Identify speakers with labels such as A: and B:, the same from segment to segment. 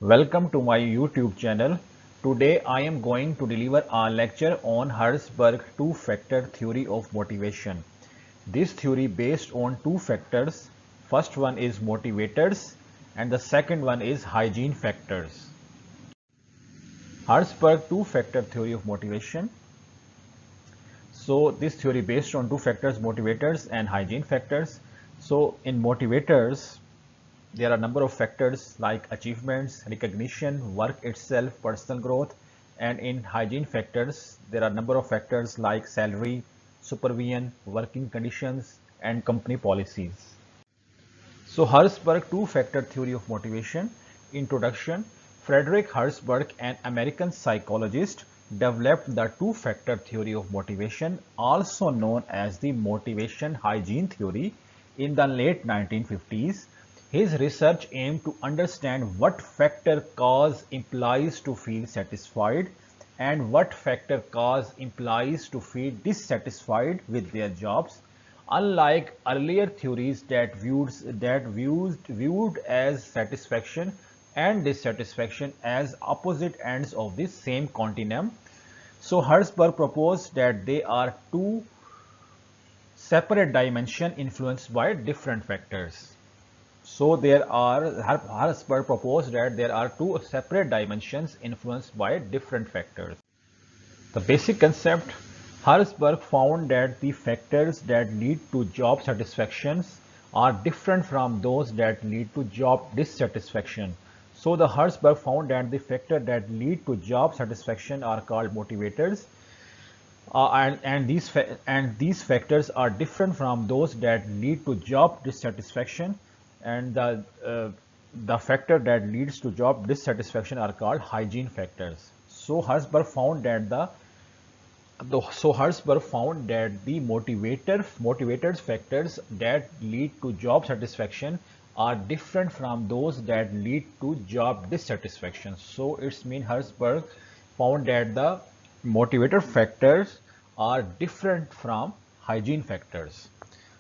A: Welcome to my YouTube channel. Today I am going to deliver a lecture on Herzberg two-factor theory of motivation. This theory based on two factors. First one is motivators and the second one is hygiene factors. Herzberg two-factor theory of motivation. So this theory based on two factors, motivators and hygiene factors. So in motivators, there are a number of factors like achievements, recognition, work itself, personal growth, and in hygiene factors, there are a number of factors like salary, supervision, working conditions, and company policies. So Herzberg two-factor theory of motivation. Introduction. Frederick Herzberg, an American psychologist, developed the two-factor theory of motivation, also known as the motivation hygiene theory, in the late 1950s. His research aimed to understand what factor cause employees to feel satisfied and what factor cause employees to feel dissatisfied with their jobs. Unlike earlier theories that viewed as satisfaction and dissatisfaction as opposite ends of the same continuum, so Herzberg proposed that they are two separate dimensions influenced by different factors. So Herzberg proposed that there are two separate dimensions influenced by different factors. The basic concept. Herzberg found that the factors that lead to job satisfactions are different from those that lead to job dissatisfaction. So the Herzberg found that the factors that lead to job satisfaction are called motivators, and these factors are different from those that lead to job dissatisfaction, and the factor that leads to job dissatisfaction are called hygiene factors. So Herzberg found that the motivators factors that lead to job satisfaction are different from those that lead to job dissatisfaction. So it's mean Herzberg found that the motivator factors are different from hygiene factors.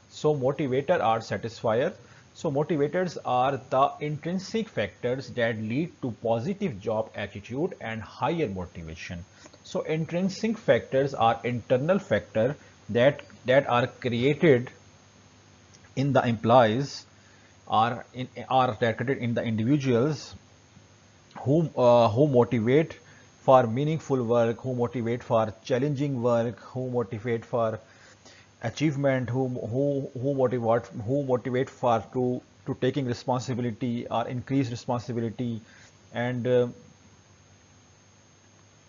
A: So motivator are satisfier. So motivators are the intrinsic factors that lead to positive job attitude and higher motivation. So intrinsic factors are internal factors that are created in the employees, are that created in the individuals who motivate for meaningful work, who motivate for challenging work, who motivate for achievement, who motivate for to taking responsibility or increase responsibility, and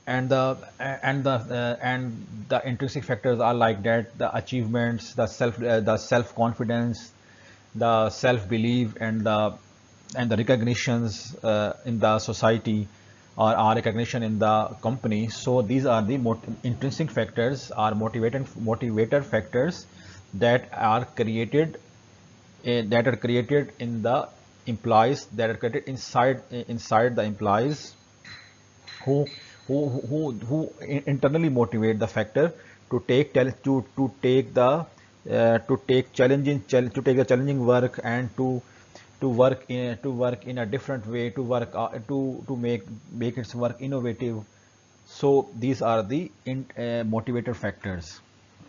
A: and the intrinsic factors are like that: the achievements, the self confidence, the self belief, and the recognitions in the society, or our recognition in the company. So these are the intrinsic factors, are motivator factors that are created in the employees, that are created inside the employees, who internally motivate the factor to take the challenging work, and to work in a different way, to make its work innovative. So these are the motivator factors.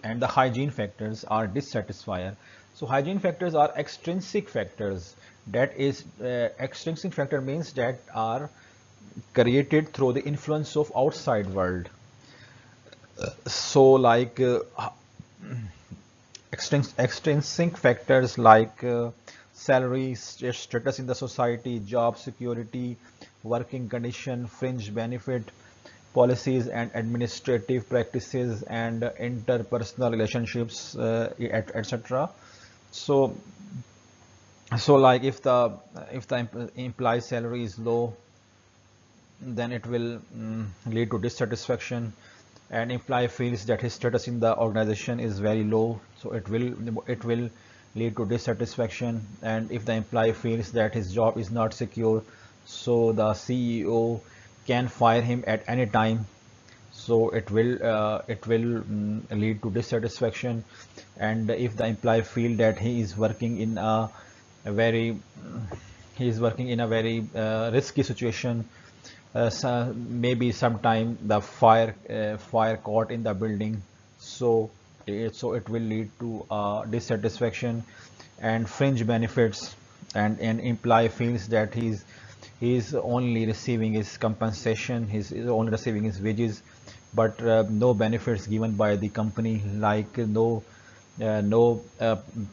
A: And the hygiene factors are dissatisfier. So hygiene factors are extrinsic factors. That is, extrinsic factor means that are created through the influence of outside world. So like extrinsic factors like salary, status in the society, job security, working condition, fringe benefit, policies and administrative practices, and interpersonal relationships, etc. So like if the employee salary is low, then it will lead to dissatisfaction. And employee feels that his status in the organization is very low, so it will lead to dissatisfaction. And if the employee feels that his job is not secure, so the CEO can fire him at any time, so it will lead to dissatisfaction. And if the employee feel that he is working in a very he is working in a very risky situation. Maybe sometime the fire caught in the building, so it will lead to dissatisfaction and fringe benefits, and an employee feels that he's only receiving his compensation, he's only receiving his wages, but no benefits given by the company, like no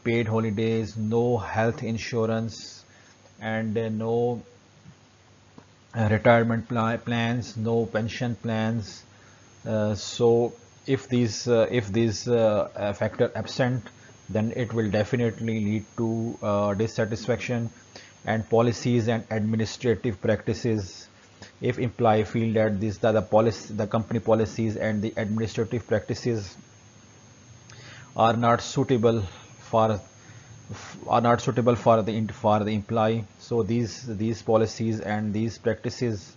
A: paid holidays, no health insurance, and no retirement plans, no pension plans. So if these factor absent, then it will definitely lead to dissatisfaction and policies and administrative practices. If employee feel that the company policies and the administrative practices are not suitable for the employee, so these policies and these practices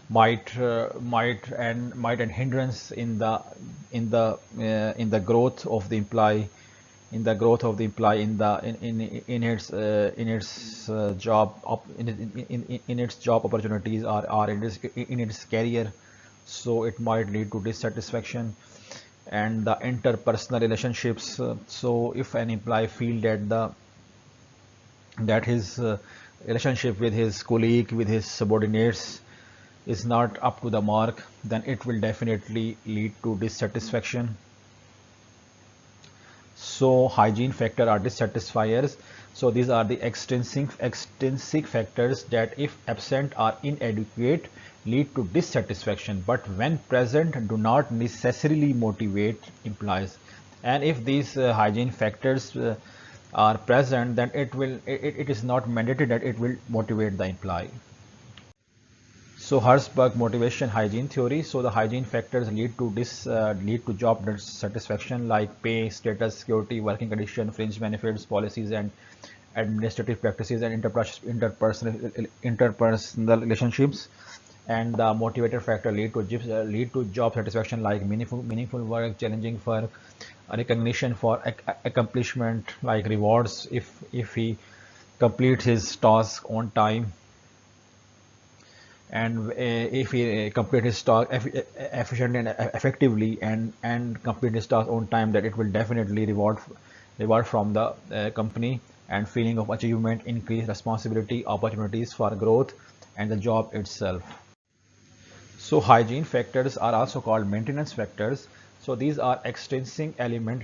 A: might and hindrance in the growth of the employee, in the growth of the employee in its job in its job opportunities, or in its career. So it might lead to dissatisfaction and the interpersonal relationships. So if an employee feel that his relationship with his colleague, with his subordinates, is not up to the mark, then it will definitely lead to dissatisfaction. So hygiene factor are dissatisfiers. So these are the extrinsic factors that, if absent or inadequate, lead to dissatisfaction, but when present do not necessarily motivate employees. And if these hygiene factors are present, then it is not mandated that it will motivate the employee. So Herzberg motivation hygiene theory. So the hygiene factors lead to job dissatisfaction, like pay, status, security, working condition, fringe benefits, policies, and administrative practices, and interpersonal relationships. And the motivator factor lead to job satisfaction, like meaningful work, challenging work, recognition for accomplishment, like rewards if he completes his task on time, and if he complete his task efficiently and effectively, and complete his task on time, that it will definitely reward from the company, and feeling of achievement, increased responsibility, opportunities for growth, and the job itself. So hygiene factors are also called maintenance factors. So these are extrinsic element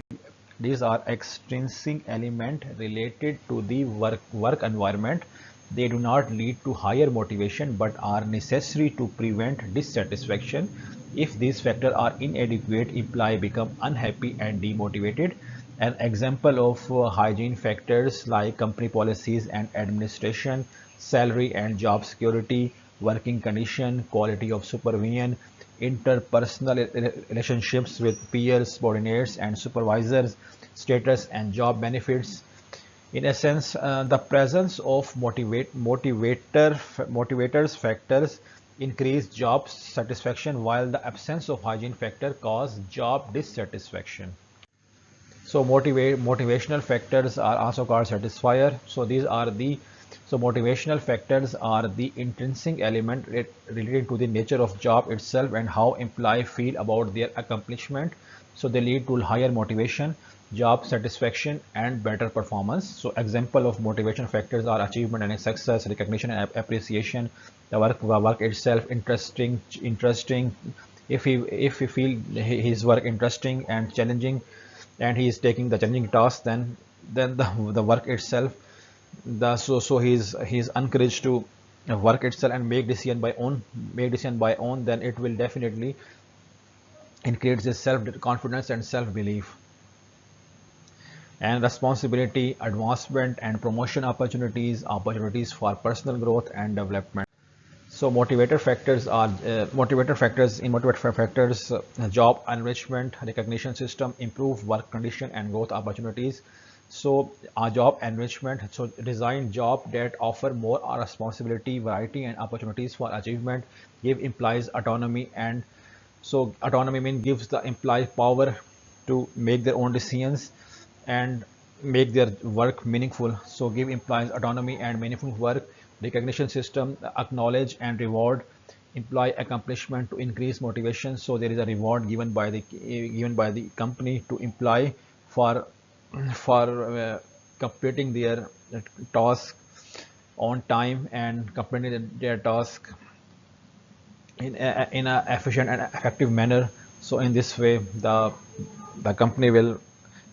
A: related to the work environment. They do not lead to higher motivation, but are necessary to prevent dissatisfaction. If these factors are inadequate, employee become unhappy and demotivated. An example of hygiene factors, like company policies and administration, salary and job security, working condition, quality of supervision, interpersonal relationships with peers, subordinates, and supervisors, status and job benefits. In essence, the presence of motivators factors increase job satisfaction, while the absence of hygiene factor cause job dissatisfaction. So motivational factors are also called satisfier. So motivational factors are the intrinsic element related to the nature of job itself and how employees feel about their accomplishment. So they lead to higher motivation, job satisfaction, and better performance. So example of motivation factors are achievement and success, recognition and appreciation, the work itself interesting. If he feel his work interesting and challenging, and he is taking the challenging task, then the work itself, so he's encouraged to work itself and make decision by own, then it will definitely increase his self confidence and self belief. And responsibility, advancement and promotion opportunities for personal growth and development. So motivator factors, job enrichment, recognition system, improve work condition and growth opportunities. So job enrichment, so design job that offer more responsibility, variety and opportunities for achievement, give employees autonomy. And so autonomy means gives the employee power to make their own decisions. And make their work meaningful. So give employees autonomy and meaningful work. Recognition system acknowledge and reward employee accomplishment to increase motivation. So there is a reward given by the company to employee for completing their task on time and completing their task in a efficient and effective manner. So in this way, the company will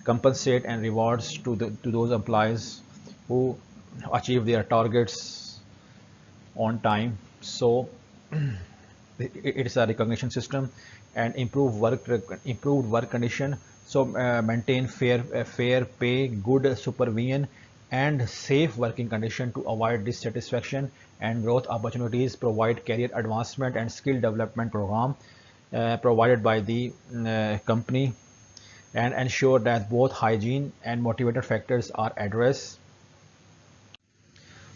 A: compensate and rewards to those employees who achieve their targets on time. So it is a recognition system and improved work condition. So maintain fair pay, good supervision, and safe working condition to avoid dissatisfaction and growth opportunities. Provide career advancement and skill development program provided by the company, and ensure that both hygiene and motivator factors are addressed.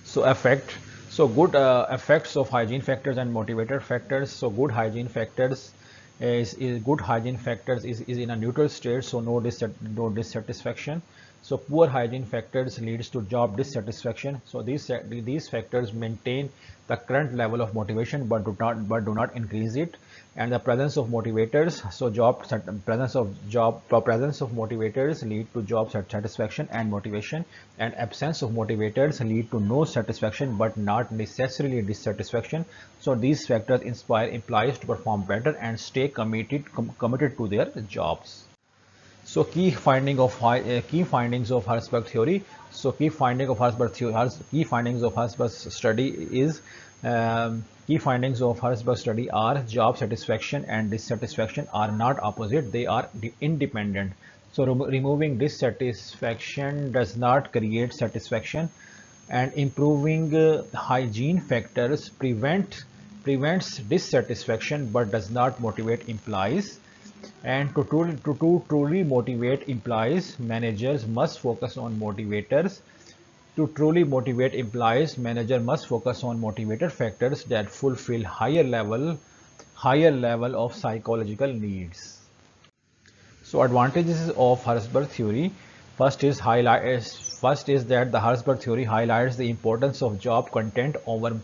A: So good effects of hygiene factors and motivator factors. So good hygiene factors is in a neutral state, so no dissatisfaction. So poor hygiene factors leads to job dissatisfaction. So these factors maintain the current level of motivation but do not increase it. And the presence of motivators, so presence of motivators lead to job satisfaction and motivation, and absence of motivators lead to no satisfaction but not necessarily dissatisfaction. So these factors inspire employees to perform better and stay committed to their jobs. So key findings of Herzberg theory. So key findings of Herzberg's study is key findings of Herzberg study are job satisfaction and dissatisfaction are not opposite; they are independent. So removing dissatisfaction does not create satisfaction, and improving hygiene factors prevents dissatisfaction but does not motivate employees. And to truly motivate employees, managers must focus on motivators. To truly motivate employees, manager must focus on motivator factors that fulfill higher level of psychological needs. So advantages of Herzberg theory. First is that the Herzberg theory highlights the importance of job content over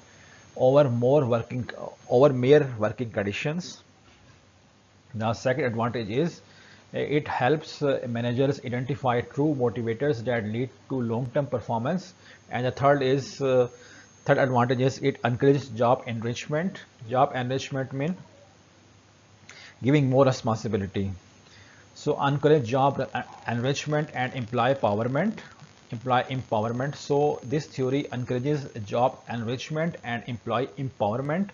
A: mere working conditions. Now, second advantage is it helps managers identify true motivators that lead to long-term performance. And the third advantage is it encourages job enrichment. Job enrichment means giving more responsibility. So encourage job enrichment and employee empowerment. So this theory encourages job enrichment and employee empowerment.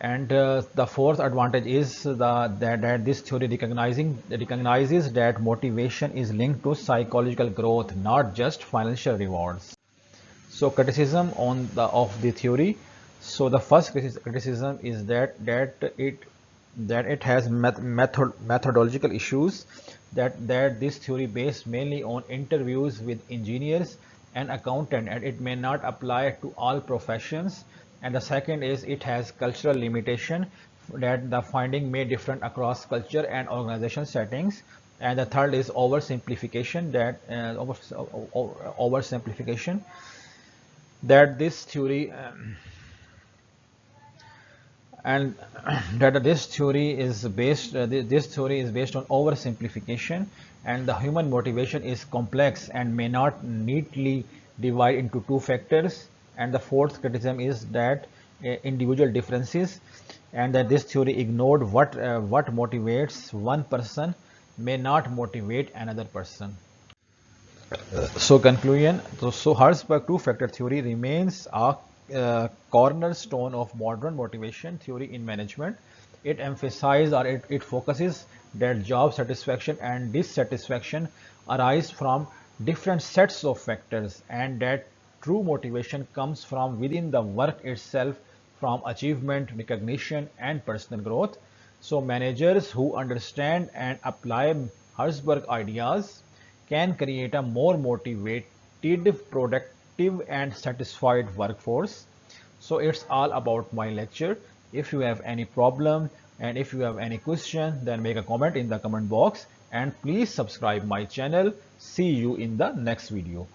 A: And the fourth advantage is that this theory recognizes that motivation is linked to psychological growth, not just financial rewards. So criticism of the theory. So the first criticism is that it has methodological issues, that this theory based mainly on interviews with engineers and accountant, and it may not apply to all professions. And the second is it has cultural limitation, that the finding may differ across culture and organization settings. And the third is oversimplification, that this theory and that this theory is based on oversimplification, and the human motivation is complex and may not neatly divide into two factors. And the fourth criticism is that individual differences, and that this theory ignored what motivates one person may not motivate another person. So conclusion. So Herzberg two-factor theory remains a cornerstone of modern motivation theory in management. It emphasizes, or it focuses, that job satisfaction and dissatisfaction arise from different sets of factors, and that true motivation comes from within the work itself, from achievement, recognition, and personal growth. So managers who understand and apply Herzberg ideas can create a more motivated, productive, and satisfied workforce. So it's all about my lecture. If you have any problem and if you have any question, then make a comment in the comment box, and please subscribe my channel. See you in the next video.